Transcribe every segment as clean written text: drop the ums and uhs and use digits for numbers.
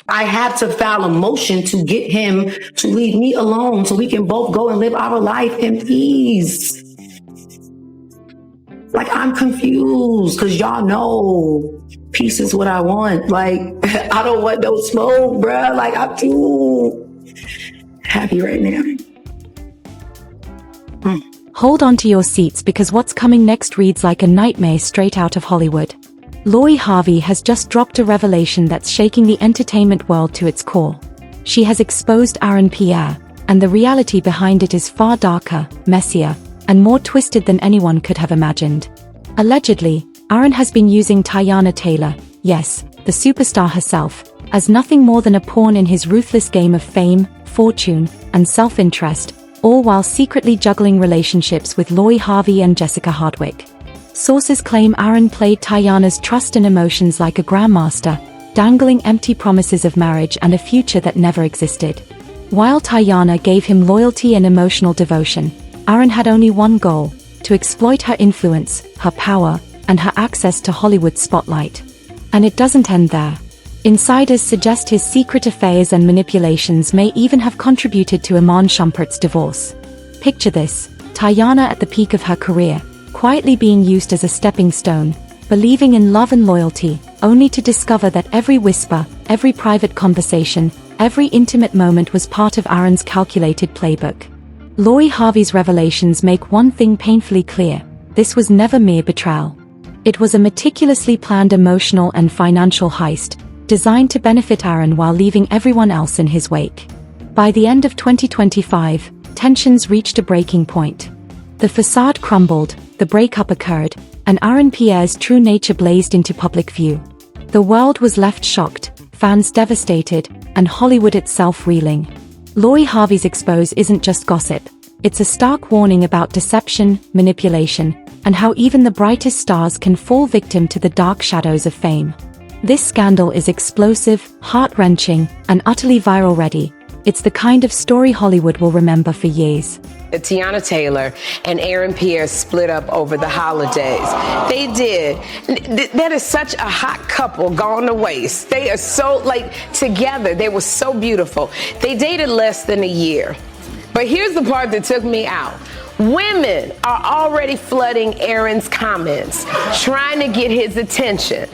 I had to file a motion to get him to leave me alone so we can both go and live our life in peace. Like, I'm confused because y'all know peace is what I want. Like, I don't want no smoke, bruh. Like, I'm too happy right now. Hold on to your seats because what's coming next reads like a nightmare straight out of Hollywood. Lorie Harvey has just dropped a revelation that's shaking the entertainment world to its core. She has exposed Pierre, and the reality behind it is far darker, messier, and more twisted than anyone could have imagined. Allegedly, has been using Teyana Taylor, yes, the superstar herself, as nothing more than a pawn in his ruthless game of fame, fortune, and self-interest, all while secretly juggling relationships with Lorie Harvey and Jessica Hardwick. Sources claim played Teyana's trust and emotions like a grandmaster, dangling empty promises of marriage and a future that never existed. While Teyana gave him loyalty and emotional devotion, had only one goal: to exploit her influence, her power, and her access to Hollywood's spotlight. And it doesn't end there. Insiders suggest his secret affairs and manipulations may even have contributed to Iman Shumpert's divorce. Picture this: Teyana at the peak of her career, quietly being used as a stepping stone, believing in love and loyalty, only to discover that every whisper, every private conversation, every intimate moment was part of Aaron's calculated playbook. Lorie Harvey's revelations make one thing painfully clear: this was never mere betrayal. It was a meticulously planned emotional and financial heist, designed to benefit Aaron while leaving everyone else in his wake. By the end of 2025, tensions reached a breaking point. The facade crumbled, the breakup occurred, and Pierre's true nature blazed into public view. The world was left shocked, fans devastated, and Hollywood itself reeling. Lorie Harvey's expose isn't just gossip, it's a stark warning about deception, manipulation, and how even the brightest stars can fall victim to the dark shadows of fame. This scandal is explosive, heart-wrenching, and utterly viral-ready. It's the kind of story Hollywood will remember for years. Teyana Taylor and Pierre split up over the holidays. They did. That is such a hot couple gone to waste. They are so, together. They were so beautiful. They dated less than a year. But here's the part that took me out. Women are already flooding Aaron's comments, trying to get his attention,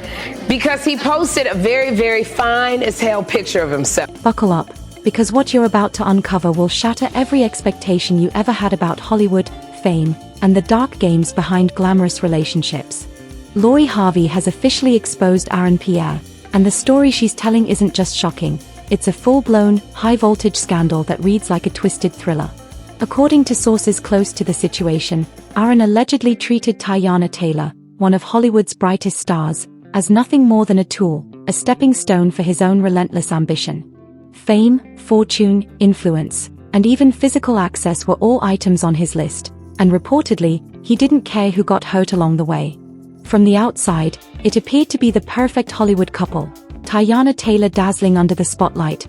because he posted a very, very fine as hell picture of himself. Buckle up, because what you're about to uncover will shatter every expectation you ever had about Hollywood, fame, and the dark games behind glamorous relationships. Lorie Harvey has officially exposed Pierre, and the story she's telling isn't just shocking, it's a full-blown, high-voltage scandal that reads like a twisted thriller. According to sources close to the situation, Aaron allegedly treated Teyana Taylor, one of Hollywood's brightest stars, as nothing more than a tool, a stepping stone for his own relentless ambition. Fame, fortune, influence, and even physical access were all items on his list, and reportedly, he didn't care who got hurt along the way. From the outside, it appeared to be the perfect Hollywood couple: Teyana Taylor dazzling under the spotlight,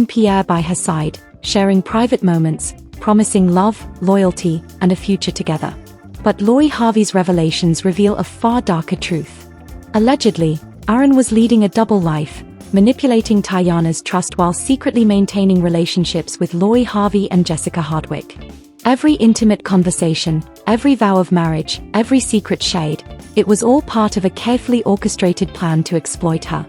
Pierre by her side, sharing private moments, promising love, loyalty, and a future together. But Lorie Harvey's revelations reveal a far darker truth. Allegedly, Aaron was leading a double life, manipulating Teyana's trust while secretly maintaining relationships with Lorie Harvey and Jessica Hardwick. Every intimate conversation, every vow of marriage, every secret shade, it was all part of a carefully orchestrated plan to exploit her.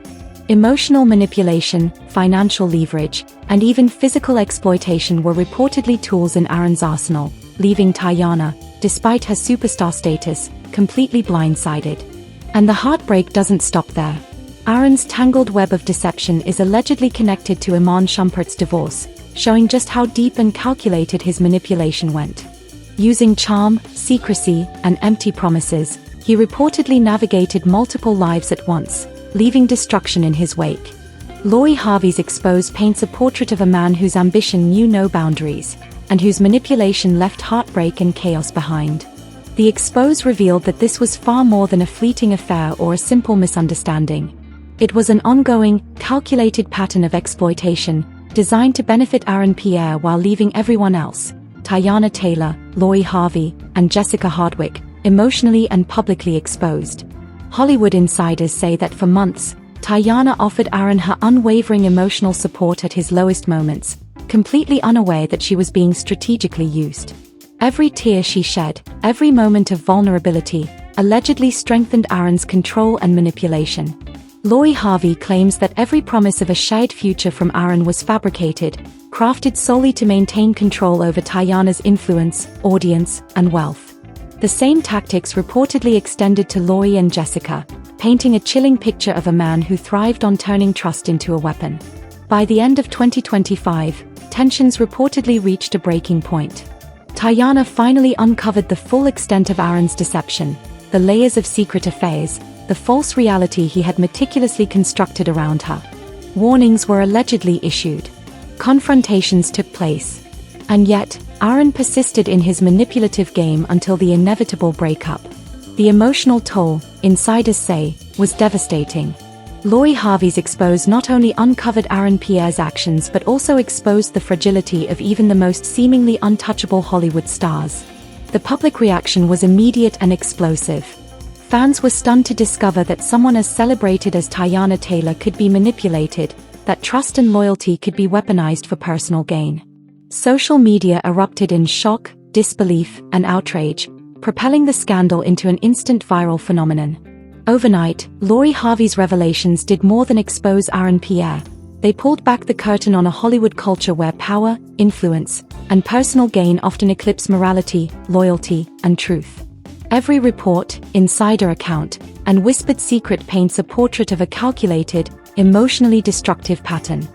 Emotional manipulation, financial leverage, and even physical exploitation were reportedly tools in Aaron's arsenal, leaving Teyana, despite her superstar status, completely blindsided. And the heartbreak doesn't stop there. Aaron's tangled web of deception is allegedly connected to Iman Shumpert's divorce, showing just how deep and calculated his manipulation went. Using charm, secrecy, and empty promises, he reportedly navigated multiple lives at once, leaving destruction in his wake. Lorie Harvey's expose paints a portrait of a man whose ambition knew no boundaries, and whose manipulation left heartbreak and chaos behind. The expose revealed that this was far more than a fleeting affair or a simple misunderstanding. It was an ongoing, calculated pattern of exploitation, designed to benefit Pierre while leaving everyone else, Teyana Taylor, Lorie Harvey, and Jessica Hardwick, emotionally and publicly exposed. Hollywood insiders say that for months, Teyana offered Aaron her unwavering emotional support at his lowest moments, completely unaware that she was being strategically used. Every tear she shed, every moment of vulnerability, allegedly strengthened Aaron's control and manipulation. Lorie Harvey claims that every promise of a shared future from Aaron was fabricated, crafted solely to maintain control over Teyana's influence, audience, and wealth. The same tactics reportedly extended to Lorie and Jessica, painting a chilling picture of a man who thrived on turning trust into a weapon. By the end of 2025, tensions reportedly reached a breaking point. Teyana finally uncovered the full extent of Aaron's deception, the layers of secret affairs, the false reality he had meticulously constructed around her. Warnings were allegedly issued. Confrontations took place. And yet, Aaron persisted in his manipulative game until the inevitable breakup. The emotional toll, insiders say, was devastating. Lorie Harvey's expose not only uncovered Aaron Pierre's actions but also exposed the fragility of even the most seemingly untouchable Hollywood stars. The public reaction was immediate and explosive. Fans were stunned to discover that someone as celebrated as Teyana Taylor could be manipulated, that trust and loyalty could be weaponized for personal gain. Social media erupted in shock, disbelief, and outrage, propelling the scandal into an instant viral phenomenon. Overnight, Lorie Harvey's revelations did more than expose Aaron Pierre. They pulled back the curtain on a Hollywood culture where power, influence, and personal gain often eclipse morality, loyalty, and truth. Every report, insider account, and whispered secret paints a portrait of a calculated, emotionally destructive pattern.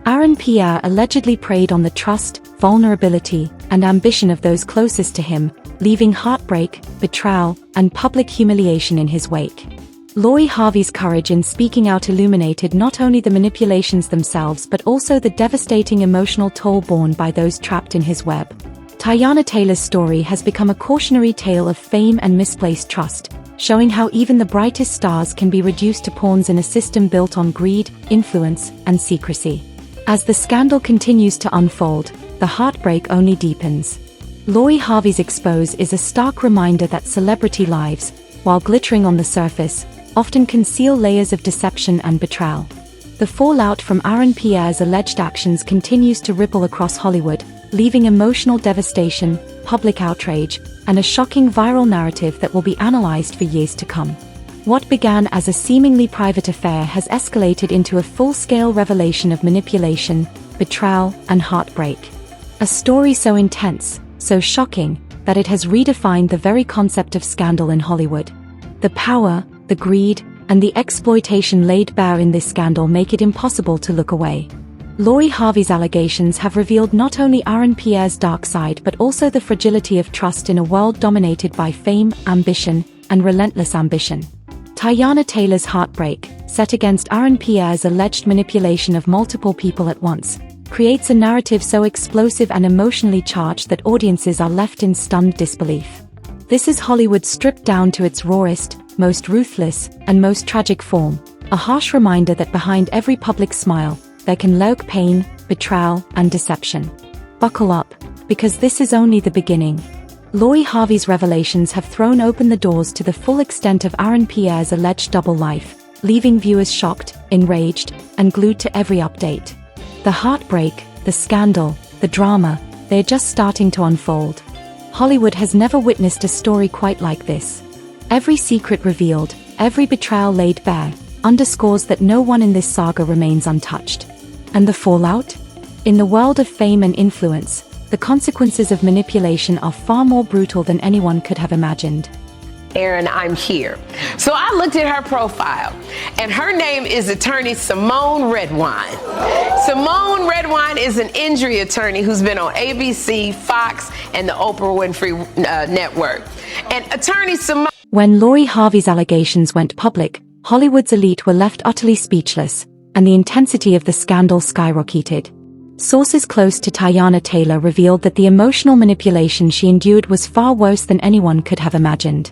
Aaron Pierre allegedly preyed on the trust, vulnerability, and ambition of those closest to him, leaving heartbreak, betrayal, and public humiliation in his wake. Lorie Harvey's courage in speaking out illuminated not only the manipulations themselves but also the devastating emotional toll borne by those trapped in his web. Teyana Taylor's story has become a cautionary tale of fame and misplaced trust, showing how even the brightest stars can be reduced to pawns in a system built on greed, influence, and secrecy. As the scandal continues to unfold, the heartbreak only deepens. Lorie Harvey's expose is a stark reminder that celebrity lives, while glittering on the surface, often conceal layers of deception and betrayal. The fallout from Aaron Pierre's alleged actions continues to ripple across Hollywood, leaving emotional devastation, public outrage, and a shocking viral narrative that will be analyzed for years to come. What began as a seemingly private affair has escalated into a full-scale revelation of manipulation, betrayal, and heartbreak. A story so intense, so shocking, that it has redefined the very concept of scandal in Hollywood. The power, the greed, and the exploitation laid bare in this scandal make it impossible to look away. Lorie Harvey's allegations have revealed not only Aaron Pierre's dark side but also the fragility of trust in a world dominated by fame, ambition, and relentless ambition. Teyana Taylor's heartbreak, set against Aaron Pierre's alleged manipulation of multiple people at once, creates a narrative so explosive and emotionally charged that audiences are left in stunned disbelief. This is Hollywood stripped down to its rawest, most ruthless, and most tragic form, a harsh reminder that behind every public smile, there can lurk pain, betrayal, and deception. Buckle up, because this is only the beginning. Lorie Harvey's revelations have thrown open the doors to the full extent of Aaron Pierre's alleged double life, leaving viewers shocked, enraged, and glued to every update. The heartbreak, the scandal, the drama, they're just starting to unfold. Hollywood has never witnessed a story quite like this. Every secret revealed, every betrayal laid bare, underscores that no one in this saga remains untouched. And the fallout? In the world of fame and influence, the consequences of manipulation are far more brutal than anyone could have imagined. Aaron, I'm here. So I looked at her profile, and her name is attorney Simone Redwine. Simone Redwine is an injury attorney who's been on ABC, Fox, and the Oprah Winfrey Network. And attorney Simone... When Lorie Harvey's allegations went public, Hollywood's elite were left utterly speechless, and the intensity of the scandal skyrocketed. Sources close to Teyana Taylor revealed that the emotional manipulation she endured was far worse than anyone could have imagined.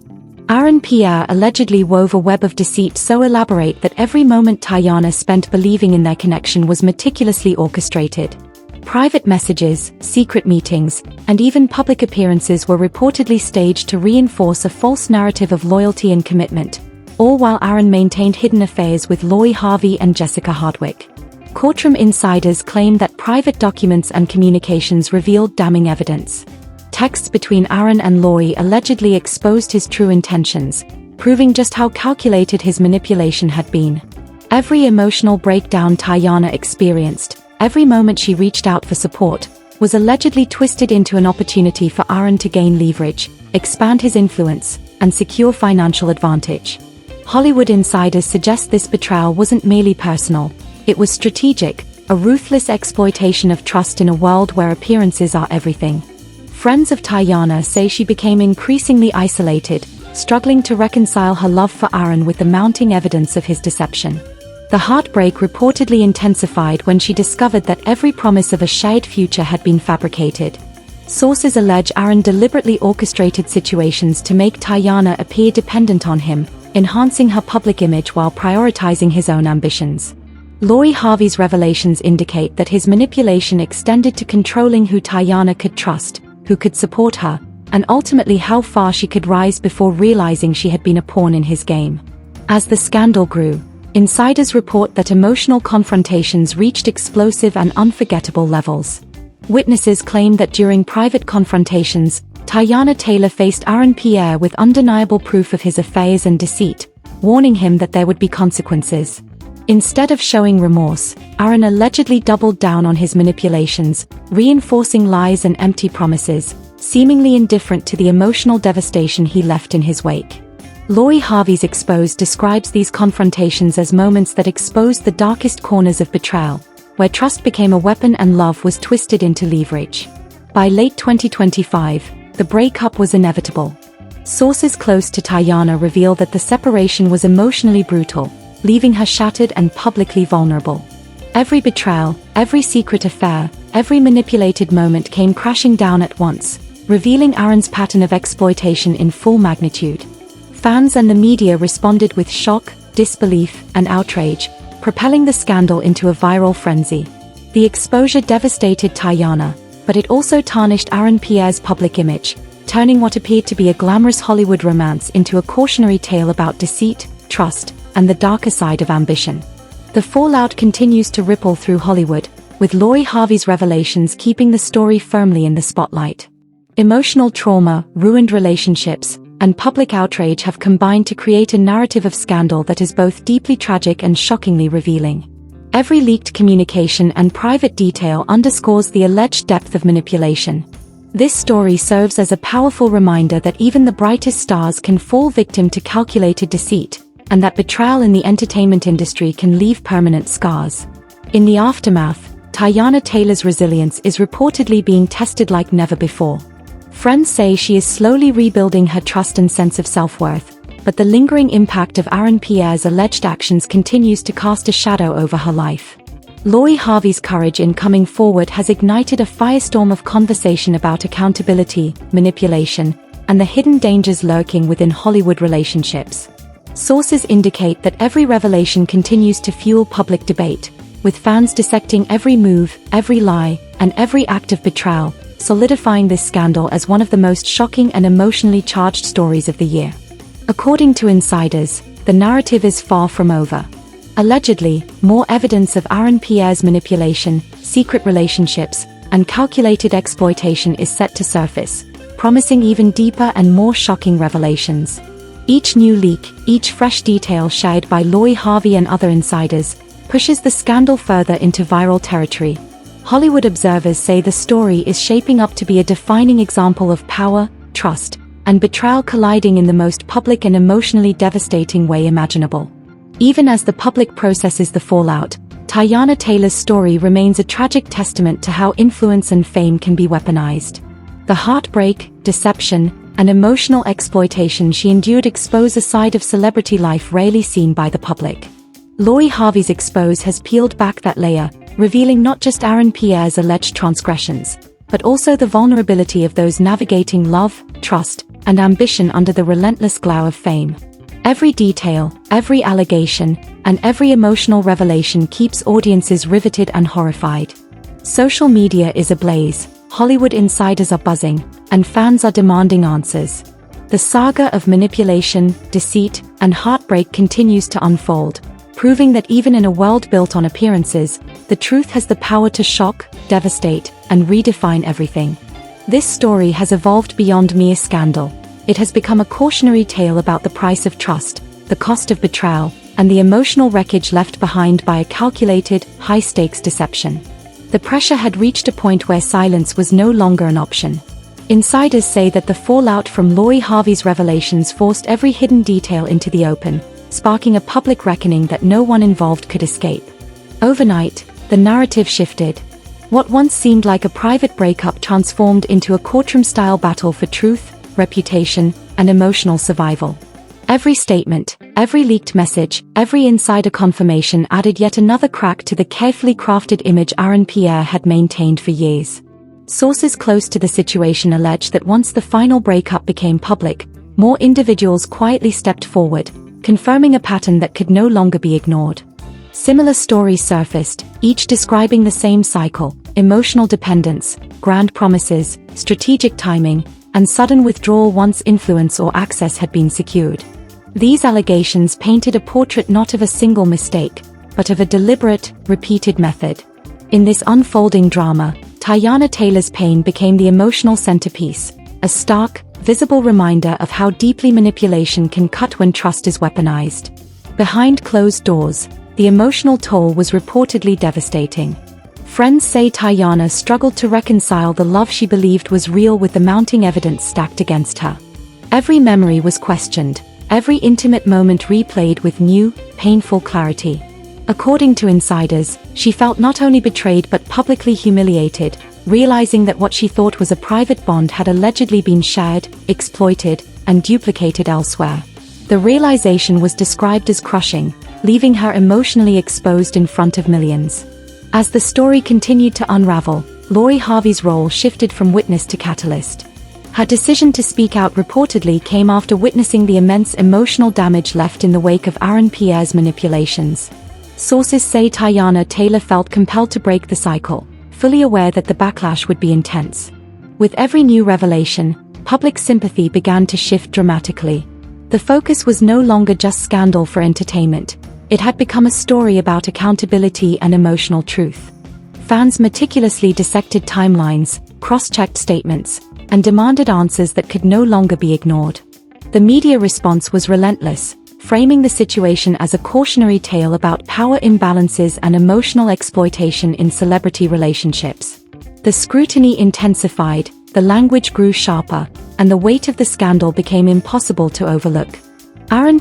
Aaron Pierre allegedly wove a web of deceit so elaborate that every moment Teyana spent believing in their connection was meticulously orchestrated. Private messages, secret meetings, and even public appearances were reportedly staged to reinforce a false narrative of loyalty and commitment. all while Aaron maintained hidden affairs with Lorie Harvey and Jessica Hardwick. Courtroom insiders claim that private documents and communications revealed damning evidence. Texts between Aaron and Lorie allegedly exposed his true intentions, proving just how calculated his manipulation had been. Every emotional breakdown Teyana experienced, every moment she reached out for support, was allegedly twisted into an opportunity for Aaron to gain leverage, expand his influence, and secure financial advantage. Hollywood insiders suggest this betrayal wasn't merely personal, it was strategic, a ruthless exploitation of trust in a world where appearances are everything. Friends of Teyana say she became increasingly isolated, struggling to reconcile her love for Aaron with the mounting evidence of his deception. The heartbreak reportedly intensified when she discovered that every promise of a shared future had been fabricated. Sources allege Aaron deliberately orchestrated situations to make Teyana appear dependent on him, enhancing her public image while prioritizing his own ambitions. Lorie Harvey's revelations indicate that his manipulation extended to controlling who Teyana could trust, who could support her, and ultimately how far she could rise before realizing she had been a pawn in his game. As the scandal grew, insiders report that emotional confrontations reached explosive and unforgettable levels. Witnesses claim that during private confrontations, Teyana Taylor faced Aaron Pierre with undeniable proof of his affairs and deceit, warning him that there would be consequences. Instead of showing remorse, Aaron allegedly doubled down on his manipulations, reinforcing lies and empty promises, seemingly indifferent to the emotional devastation he left in his wake. Lorie Harvey's Exposed describes these confrontations as moments that exposed the darkest corners of betrayal, where trust became a weapon and love was twisted into leverage. By late 2025, the breakup was inevitable. Sources close to Teyana reveal that the separation was emotionally brutal, leaving her shattered and publicly vulnerable. Every betrayal, every secret affair, every manipulated moment came crashing down at once, revealing Aaron's pattern of exploitation in full magnitude. Fans and the media responded with shock, disbelief, and outrage, propelling the scandal into a viral frenzy. The exposure devastated Teyana, but it also tarnished Aaron Pierre's public image, turning what appeared to be a glamorous Hollywood romance into a cautionary tale about deceit, trust, and the darker side of ambition. The fallout continues to ripple through Hollywood, with Lorie Harvey's revelations keeping the story firmly in the spotlight. Emotional trauma, ruined relationships, and public outrage have combined to create a narrative of scandal that is both deeply tragic and shockingly revealing. Every leaked communication and private detail underscores the alleged depth of manipulation. This story serves as a powerful reminder that even the brightest stars can fall victim to calculated deceit, and that betrayal in the entertainment industry can leave permanent scars. In the aftermath, Teyana Taylor's resilience is reportedly being tested like never before. Friends say she is slowly rebuilding her trust and sense of self-worth, but the lingering impact of Aaron Pierre's alleged actions continues to cast a shadow over her life. Lorie Harvey's courage in coming forward has ignited a firestorm of conversation about accountability, manipulation, and the hidden dangers lurking within Hollywood relationships. Sources indicate that every revelation continues to fuel public debate, with fans dissecting every move, every lie, and every act of betrayal, solidifying this scandal as one of the most shocking and emotionally charged stories of the year. According to insiders, the narrative is far from over. Allegedly, more evidence of Aaron Pierre's manipulation, secret relationships, and calculated exploitation is set to surface, promising even deeper and more shocking revelations. Each new leak, each fresh detail shared by Lorie Harvey and other insiders, pushes the scandal further into viral territory. Hollywood observers say the story is shaping up to be a defining example of power, trust, and betrayal colliding in the most public and emotionally devastating way imaginable. Even as the public processes the fallout, Teyana Taylor's story remains a tragic testament to how influence and fame can be weaponized. The heartbreak, deception, and emotional exploitation she endured expose a side of celebrity life rarely seen by the public. Lorie Harvey's Expose has peeled back that layer, revealing not just Aaron Pierre's alleged transgressions, but also the vulnerability of those navigating love, trust, and ambition under the relentless glow of fame. Every detail, every allegation, and every emotional revelation keeps audiences riveted and horrified. Social media is ablaze, Hollywood insiders are buzzing, and fans are demanding answers. The saga of manipulation, deceit, and heartbreak continues to unfold, proving that even in a world built on appearances, the truth has the power to shock, devastate, and redefine everything. This story has evolved beyond mere scandal. It has become a cautionary tale about the price of trust, the cost of betrayal, and the emotional wreckage left behind by a calculated, high-stakes deception. The pressure had reached a point where silence was no longer an option. Insiders say that the fallout from Lorie Harvey's revelations forced every hidden detail into the open, sparking a public reckoning that no one involved could escape. Overnight, the narrative shifted. What once seemed like a private breakup transformed into a courtroom-style battle for truth, reputation, and emotional survival. Every statement, every leaked message, every insider confirmation added yet another crack to the carefully crafted image Pierre had maintained for years. Sources close to the situation allege that once the final breakup became public, more individuals quietly stepped forward, confirming a pattern that could no longer be ignored. Similar stories surfaced, each describing the same cycle: emotional dependence, grand promises, strategic timing, and sudden withdrawal once influence or access had been secured. These allegations painted a portrait not of a single mistake, but of a deliberate, repeated method. In this unfolding drama, Teyana Taylor's pain became the emotional centerpiece, a stark, visible reminder of how deeply manipulation can cut when trust is weaponized. Behind closed doors, the emotional toll was reportedly devastating. Friends say Teyana struggled to reconcile the love she believed was real with the mounting evidence stacked against her. Every memory was questioned, every intimate moment replayed with new, painful clarity. According to insiders, she felt not only betrayed but publicly humiliated, realizing that what she thought was a private bond had allegedly been shared, exploited, and duplicated elsewhere. The realization was described as crushing, leaving her emotionally exposed in front of millions. As the story continued to unravel, Lorie Harvey's role shifted from witness to catalyst. Her decision to speak out reportedly came after witnessing the immense emotional damage left in the wake of Pierre's manipulations. Sources say Teyana Taylor felt compelled to break the cycle, fully aware that the backlash would be intense. With every new revelation, public sympathy began to shift dramatically. The focus was no longer just scandal for entertainment. It had become a story about accountability and emotional truth. Fans meticulously dissected timelines, cross-checked statements, and demanded answers that could no longer be ignored. The media response was relentless, framing the situation as a cautionary tale about power imbalances and emotional exploitation in celebrity relationships. The scrutiny intensified, the language grew sharper, and the weight of the scandal became impossible to overlook.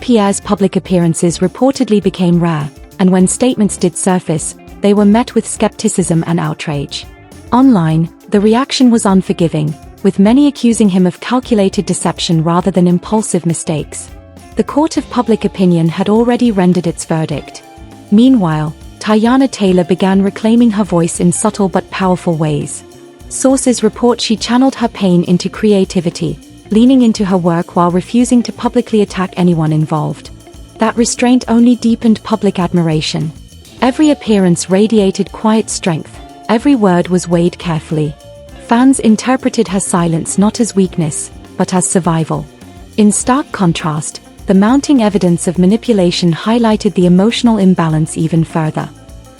Pierre's public appearances reportedly became rare, and when statements did surface, they were met with skepticism and outrage. Online, the reaction was unforgiving, with many accusing him of calculated deception rather than impulsive mistakes. The court of public opinion had already rendered its verdict. Meanwhile, Teyana Taylor began reclaiming her voice in subtle but powerful ways. Sources report she channeled her pain into creativity, leaning into her work while refusing to publicly attack anyone involved. That restraint only deepened public admiration. Every appearance radiated quiet strength, every word was weighed carefully. Fans interpreted her silence not as weakness, but as survival. In stark contrast, the mounting evidence of manipulation highlighted the emotional imbalance even further.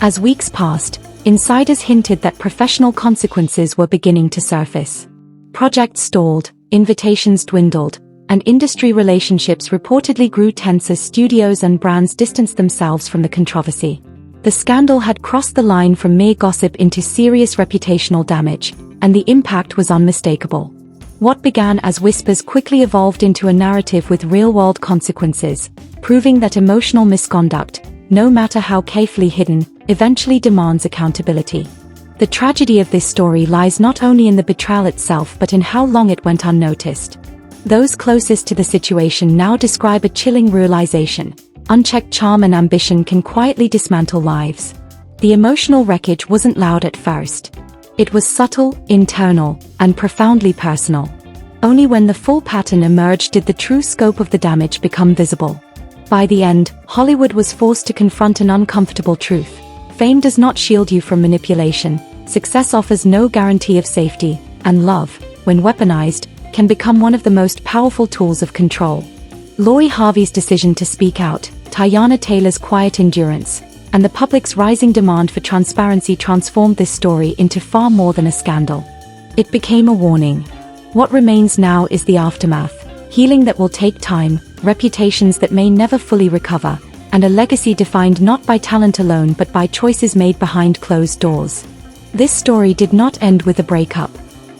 As weeks passed, insiders hinted that professional consequences were beginning to surface. Projects stalled, invitations dwindled, and industry relationships reportedly grew tense as studios and brands distanced themselves from the controversy. The scandal had crossed the line from mere gossip into serious reputational damage, and the impact was unmistakable. What began as whispers quickly evolved into a narrative with real-world consequences, proving that emotional misconduct, no matter how carefully hidden, eventually demands accountability. The tragedy of this story lies not only in the betrayal itself but in how long it went unnoticed. Those closest to the situation now describe a chilling realization: unchecked charm and ambition can quietly dismantle lives. The emotional wreckage wasn't loud at first. It was subtle, internal, and profoundly personal. Only when the full pattern emerged did the true scope of the damage become visible. By the end, Hollywood was forced to confront an uncomfortable truth. Fame does not shield you from manipulation, success offers no guarantee of safety, and love, when weaponized, can become one of the most powerful tools of control. Lorie Harvey's decision to speak out, Teyana Taylor's quiet endurance, and the public's rising demand for transparency transformed this story into far more than a scandal. It became a warning. What remains now is the aftermath, healing that will take time, reputations that may never fully recover, and a legacy defined not by talent alone but by choices made behind closed doors. This story did not end with a breakup.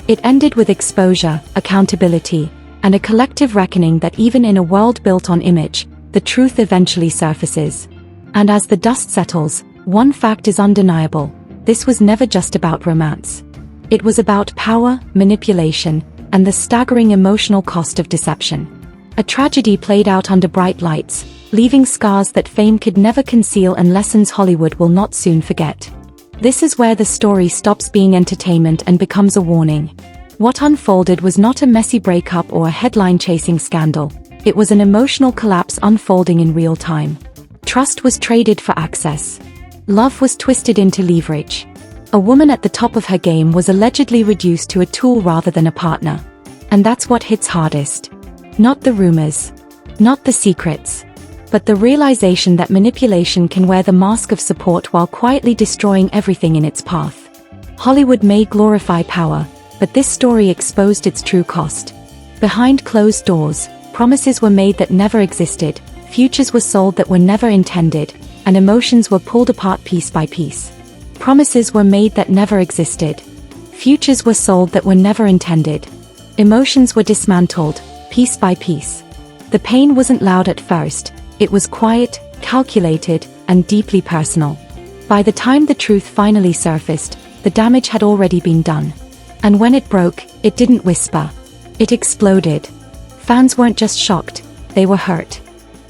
It ended with exposure, accountability, and a collective reckoning that even in a world built on image, the truth eventually surfaces. And as the dust settles, one fact is undeniable: this was never just about romance. It was about power, manipulation, and the staggering emotional cost of deception. A tragedy played out under bright lights, leaving scars that fame could never conceal and lessons Hollywood will not soon forget. This is where the story stops being entertainment and becomes a warning. What unfolded was not a messy breakup or a headline-chasing scandal. It was an emotional collapse unfolding in real time. Trust was traded for access. Love was twisted into leverage. A woman at the top of her game was allegedly reduced to a tool rather than a partner. And that's what hits hardest. Not the rumors. Not the secrets. But the realization that manipulation can wear the mask of support while quietly destroying everything in its path. Hollywood may glorify power, but this story exposed its true cost. Behind closed doors, promises were made that never existed, futures were sold that were never intended, and emotions were pulled apart piece by piece. Promises were made that never existed. Futures were sold that were never intended. Emotions were dismantled, piece by piece. The pain wasn't loud at first. It was quiet, calculated, and deeply personal. By the time the truth finally surfaced, the damage had already been done. And when it broke, it didn't whisper. It exploded. Fans weren't just shocked, they were hurt.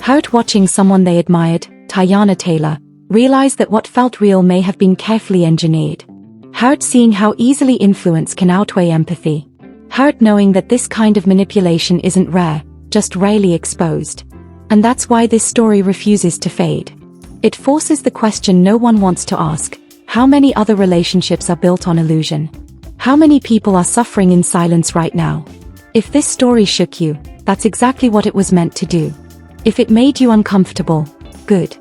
Hurt watching someone they admired, Teyana Taylor, realize that what felt real may have been carefully engineered. Hurt seeing how easily influence can outweigh empathy. Hurt knowing that this kind of manipulation isn't rare, just rarely exposed. And that's why this story refuses to fade. It forces the question no one wants to ask: how many other relationships are built on illusion? How many people are suffering in silence right now? If this story shook you, that's exactly what it was meant to do. If it made you uncomfortable, good.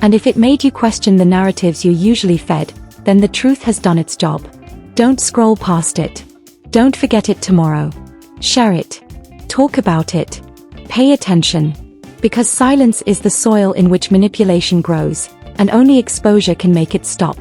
And if it made you question the narratives you're usually fed, then the truth has done its job. Don't scroll past it. Don't forget it tomorrow. Share it. Talk about it. Pay attention. Because silence is the soil in which manipulation grows, and only exposure can make it stop.